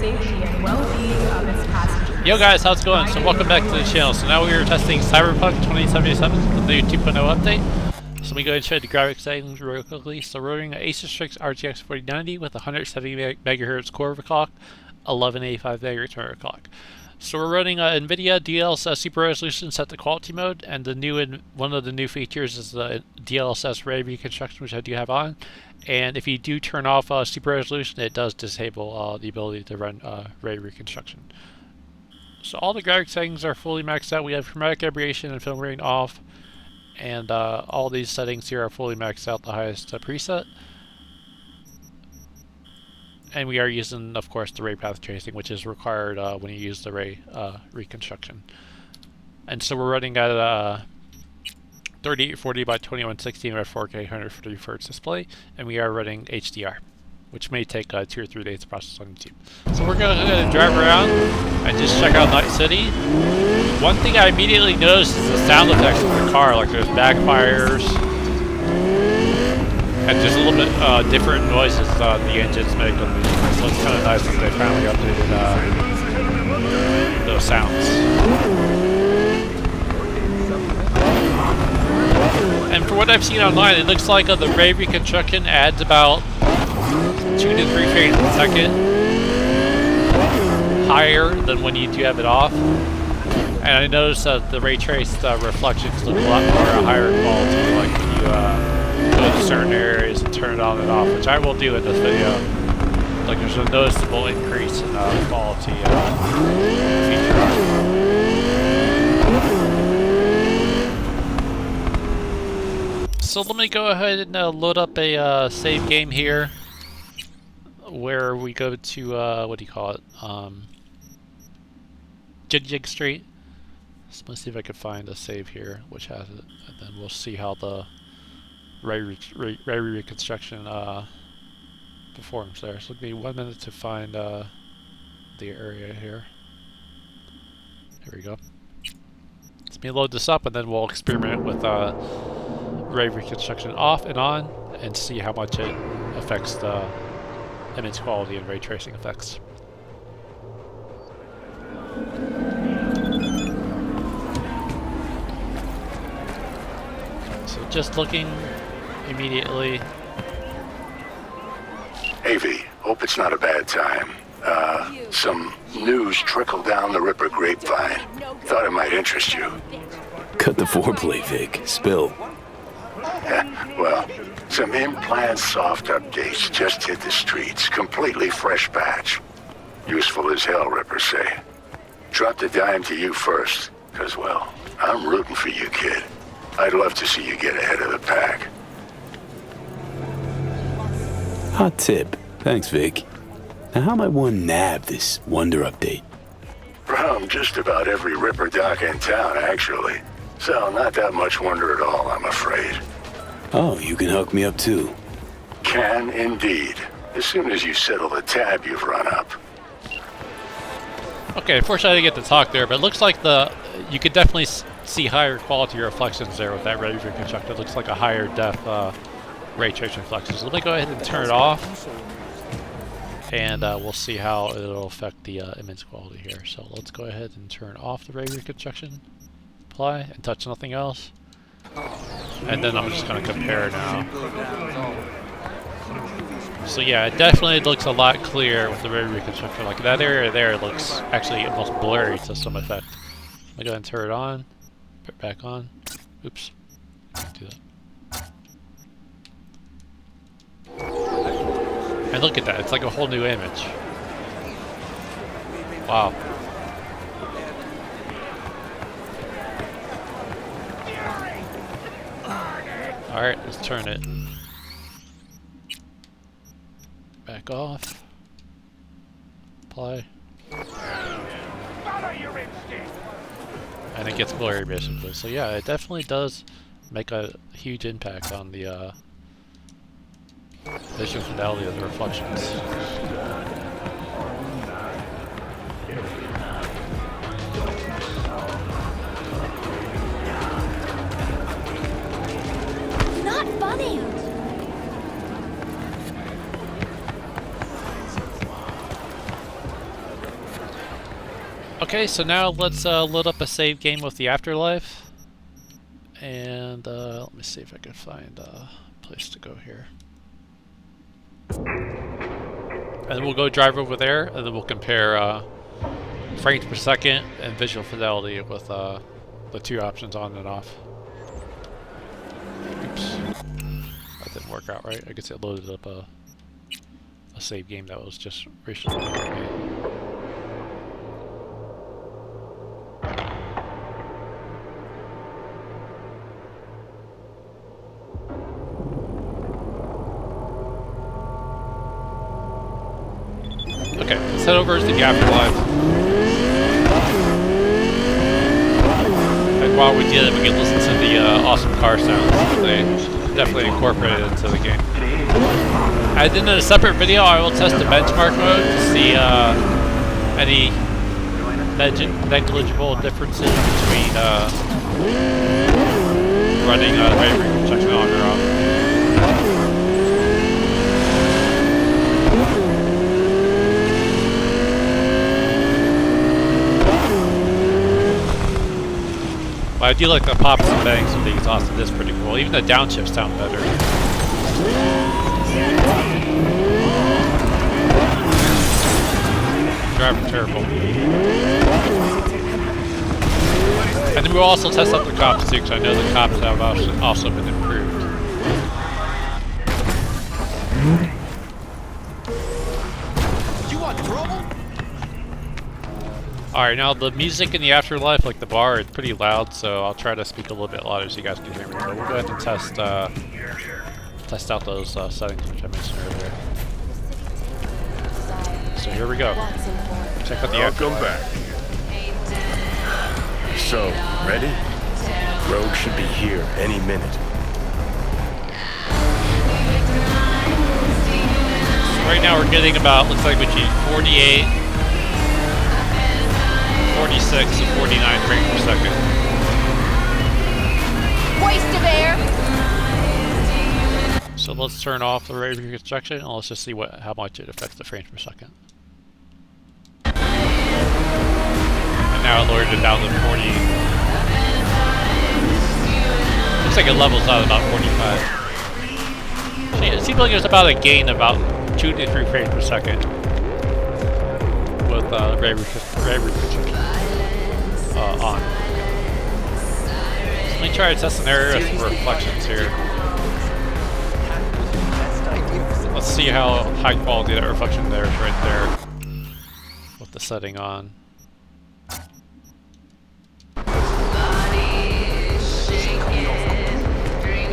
safety and well-being of its passengers. Yo guys, how's it going? So welcome back to the channel. So now we are testing Cyberpunk 2077, the new 2.0 update. So let me go ahead and show you the graphics settings real quickly. So we're running an Asus Strix RTX 4090 with 170 MHz core overclock, 1185 MHz overclock. So we're running NVIDIA DLSS Super Resolution set to Quality Mode, and one of the new features is the DLSS Ray Reconstruction, which I do have on. And if you do turn off Super Resolution, it does disable the ability to run Ray Reconstruction. So all the graphics settings are fully maxed out. We have chromatic aberration and film grain off, and all these settings here are fully maxed out, the highest preset. And we are using, of course, the ray path tracing, which is required when you use the ray reconstruction. And so we're running at a 3840 by 2116 at 4K 150 Hz display, and we are running HDR, which may take 2 or 3 days to process on YouTube. So we're going to drive around and just check out Night City. One thing I immediately noticed is the sound effects of the car, like there's backfires, and just a little bit different noises the engines make on these. So it's kind of nice that they finally updated those sounds. And for what I've seen online, it looks like the ray reconstruction adds about 2 to 3 frames per second higher than when you do have it off. And I noticed that the ray traced reflections look a lot more higher quality, like when you go to certain areas and turn it on and off, which I will do in this video. Like there's a noticeable increase in quality feature. So let me go ahead and load up a save game here, where we go to what do you call it? Jig Jig Street. So let's see if I can find a save here which has it, and then we'll see how the ray reconstruction performs there. So give me 1 minute to find the area here. Here we go. Let me load this up, and then we'll experiment with ray reconstruction off and on, and see how much it affects the image quality and ray tracing effects. So just looking immediately. Hey V, hope it's not a bad time. Some news trickled down the Ripper grapevine. Thought it might interest you. Cut the foreplay, Vic. Spill. Well, some implant soft updates just hit the streets. Completely fresh batch. Useful as hell, Rippers say. Dropped a dime to you first, because, well, I'm rooting for you, kid. I'd love to see you get ahead of the pack. Hot tip. Thanks, Vic. Now, how might one nab this Wonder update? From just about every Ripper dock in town, actually. So, not that much wonder at all, I'm afraid. Oh, you can hook me up too. Can indeed. As soon as you settle the tab you've run up. Okay, unfortunately I didn't get to talk there, but it looks like you could definitely see higher quality reflections there with that ray reconstruction. It looks like a higher def ray tracing reflections. So let me go ahead and turn it off, and we'll see how it'll affect the image quality here. So let's go ahead and turn off the ray reconstruction, apply, and touch nothing else. And then I'm just going to compare now. So yeah, it definitely looks a lot clearer with the ray reconstruction. Like that area there looks actually almost blurry to some effect. I'm going to go ahead and turn it on, put it back on. Oops. Do that. And look at that, it's like a whole new image. Wow. Alright, let's turn it back off. Apply. And it gets blurry basically. So yeah, it definitely does make a huge impact on the visual fidelity of the reflections. Not funny. Okay, so now let's load up a save game with the Afterlife. And let me see if I can find a place to go here. And then we'll go drive over there, and then we'll compare frames per second and visual fidelity with the two options on and off. Oops. That didn't work out right. I guess it loaded up a save game that was just recently made. Okay, let's head over to the Afterlife. And while we did it, we can listen to the awesome car sounds that they definitely incorporated into the game. I did in a separate video, I will test the benchmark mode to see any negligible differences between running Ray Reconstruction on or off. But I do like the pops and bangs with the exhaust. It is pretty cool. Even the downshifts sound better. Driving terrible. And then we'll also test out the cops too, because I know the cops have also been improved. You want trouble? Alright, now the music in the Afterlife, like the bar, is pretty loud, so I'll try to speak a little bit louder so you guys can hear me. But we'll go ahead and test out those settings which I mentioned earlier. So here we go. Check out the Welcome Afterlife. back. So, ready? Rogue should be here any minute. So right now we're getting about, looks like between 48, 46, and 49 frames per second. Waste of air. So let's turn off the Ray Reconstruction and let's just see how much it affects the frames per second. And now it lowered it down to 40. Looks like it levels out about 45. See, it seems like there's about a gain of about 2 to 3 frames per second with Ray Reconstruction on. So let me try to test an area for reflections here. Let's see how high quality that reflection there is right there with the setting on.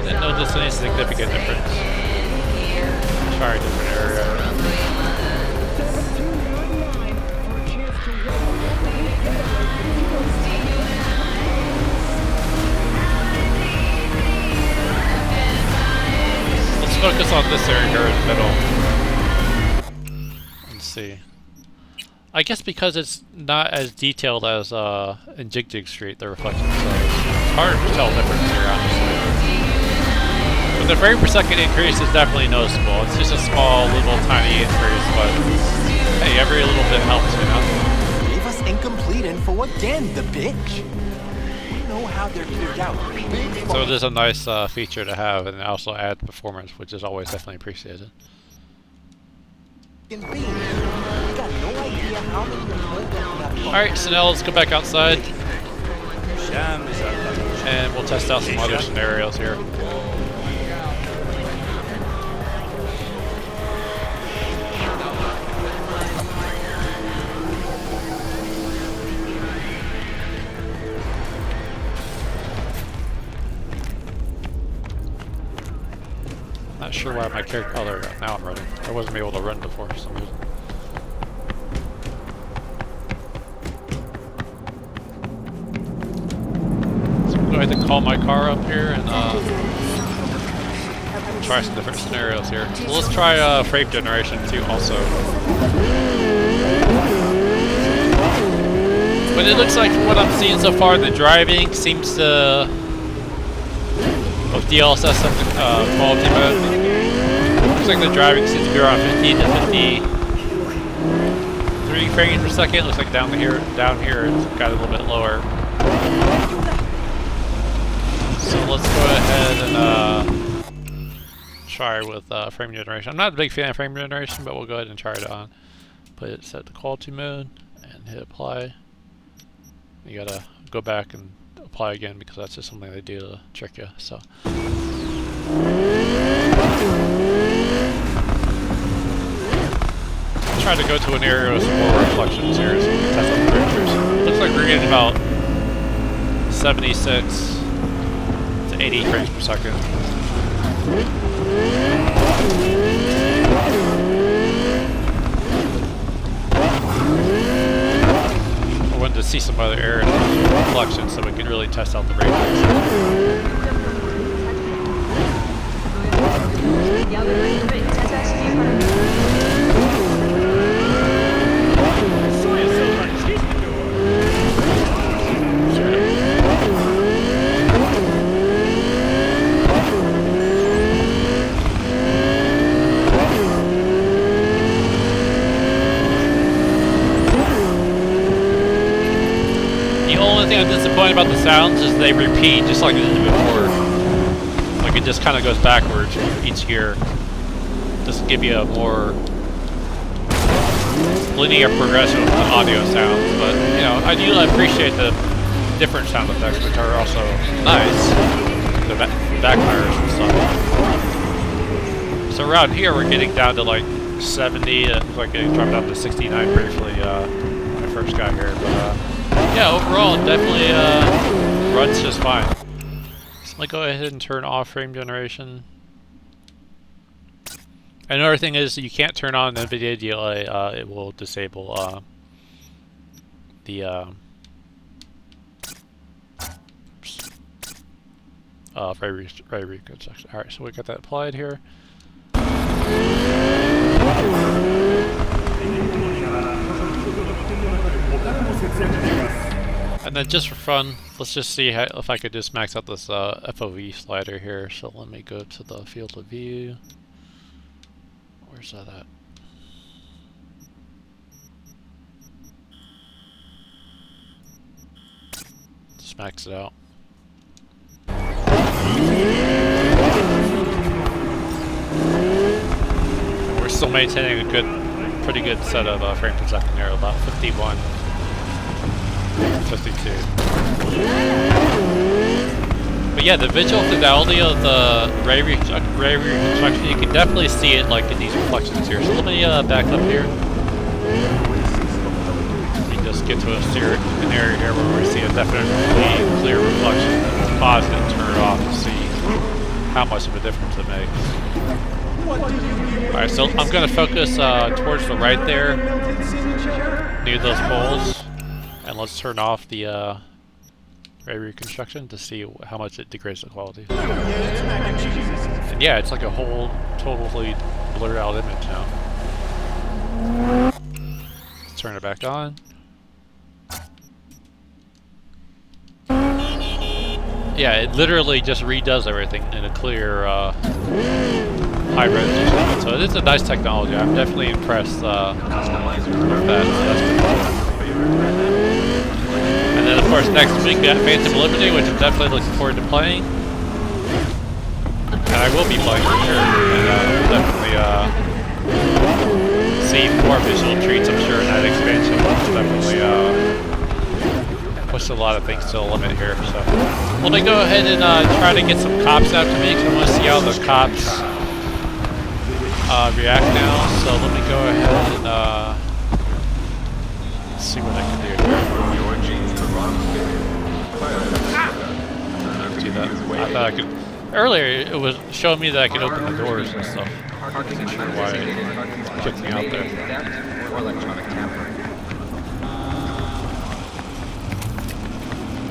Didn't notice any significant difference. Try a different area. Let's focus on this area here in the middle. Let's see. I guess because it's not as detailed as in Jig Jig Street, the reflections, so it's hard to tell the difference here, honestly. But the frame per second increase is definitely noticeable. It's just a small, little, tiny increase, but hey, every little bit helps, you know? Leave us incomplete info again, the bitch. We know how they're cleared out. So it is a nice feature to have, and it also adds performance, which is always definitely appreciated. Alright, so now let's go back outside. And we'll test out some other scenarios here. Not sure why my character. Oh, there we go. Now I'm running. I wasn't able to run before for some reason. So I'm going to call my car up here and try some different scenarios here. So let's try frame generation too, also. But it looks like from what I'm seeing so far, the driving seems to. Of DLSS Quality Mode. Looks like the driving seems to be around 50 to 53 3 frames per second. Looks like down here it's got a little bit lower. So let's go ahead and try with frame generation. I'm not a big fan of frame generation, but we'll go ahead and try it on. Put it set to quality mode and hit apply. You gotta go back and apply again because that's just something they do to trick you. So. Try to go to an area with some more reflections here so we can test out the pictures. Looks like we're getting about 76 to 80 frames per second. I wanted to see some other areas with reflections so we can really test out the ray I'm disappointed about the sounds is they repeat just like they did before. Like it just kind of goes backwards each year. Just to give you a more linear progression with the audio sounds. But you know, I do appreciate the different sound effects, which are also nice. The backfires and stuff. So around here we're getting down to like 70. It looks like it dropped down to 69 briefly when I first got here. But yeah, overall, it definitely runs just fine. So I'm going to go ahead and turn off frame generation. Another thing is you can't turn on NVIDIA DLA. It will disable the ray reconstruction. Alright, so we got that applied here. And then just for fun, let's just see how, if I could just max out this FOV slider here. So let me go to the field of view. Where's that at? Just max it out. And we're still maintaining a pretty good set of frames per second there, about 51. 52. But yeah, the visual fidelity of the ray reconstruction, you can definitely see it like in these reflections here. So let me back up here. Let me just get to an area here where we see a definitely clear reflection. And pause it and turn it off to see how much of a difference it makes. Alright, so I'm going to focus towards the right there, near those poles. And let's turn off the ray reconstruction to see how much it degrades the quality. And yeah, it's like a whole totally blurred out image now. Let's turn it back on. Yeah, it literally just redoes everything in a clear high resolution. So it is a nice technology. I'm definitely impressed with that. So that's pretty cool. And then of course next week we got Phantom Liberty, which I'm definitely looking forward to playing. And I will be playing for sure. And definitely see more visual treats, I'm sure, in that expansion. It's definitely pushed a lot of things to the limit here. So let me go ahead and try to get some cops out to me, because I want to see how the cops react now. So let me go ahead and see what I can do here. Do that. I thought I could. Earlier, it was showing me that I could open the doors and stuff. I'm not sure why it kicked me out there.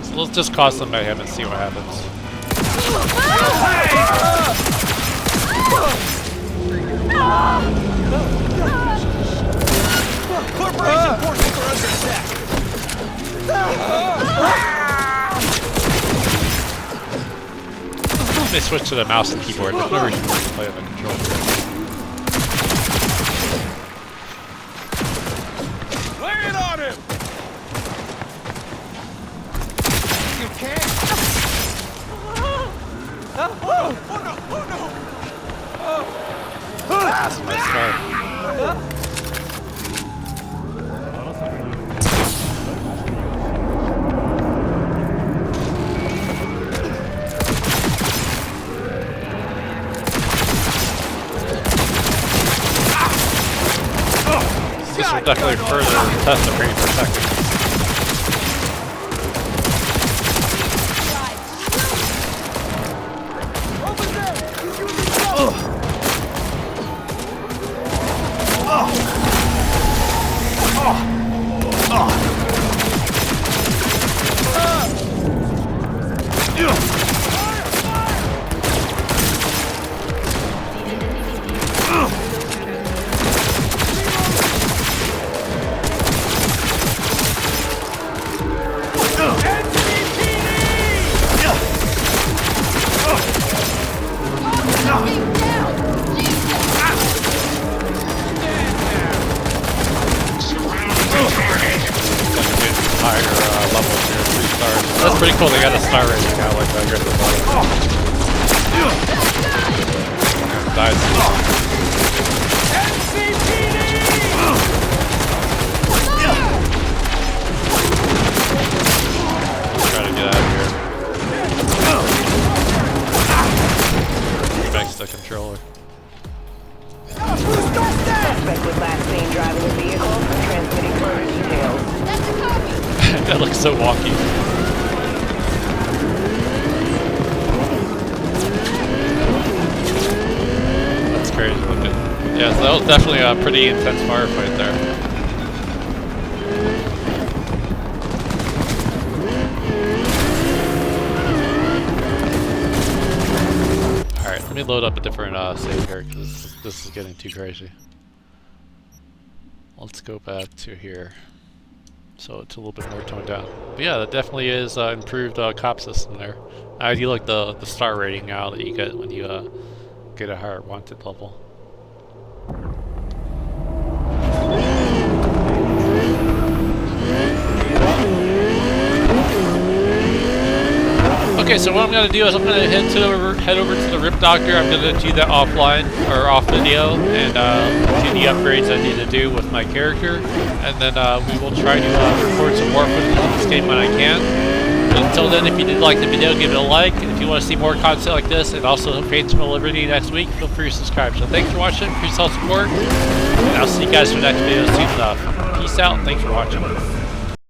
So let's just cause some mayhem and see what happens. Corporation forces are under attack. Let me switch to the mouse and keyboard. There's no reason to play on the controller. definitely further test the frame per second. That's pretty cool, they got a star rating now, like that. Dies. Try to get out of here. Get back to the controller. Suspect was last seen driving a vehicle, transmitting further details. That's a copy! That looks so wonky. That's crazy looking. Yeah, so that was definitely a pretty intense firefight there. Alright, let me load up a different save here because this is getting too crazy. Let's go back to here. So it's a little bit more toned down. But yeah, that definitely is improved cop system there. I do like the star rating now that you get when you get a higher wanted level. Okay, so what I'm gonna do is I'm gonna head over to the Rip Doctor. I'm gonna do that offline or off video and do the upgrades I need to do with my character, and then we will try to record some more footage of this game when I can. But until then, if you did like the video, give it a like, and if you want to see more content like this and also Phantom of Liberty next week, feel free to subscribe. So thanks for watching, appreciate all support, and I'll see you guys for the next video soon enough. Peace out, and thanks for watching.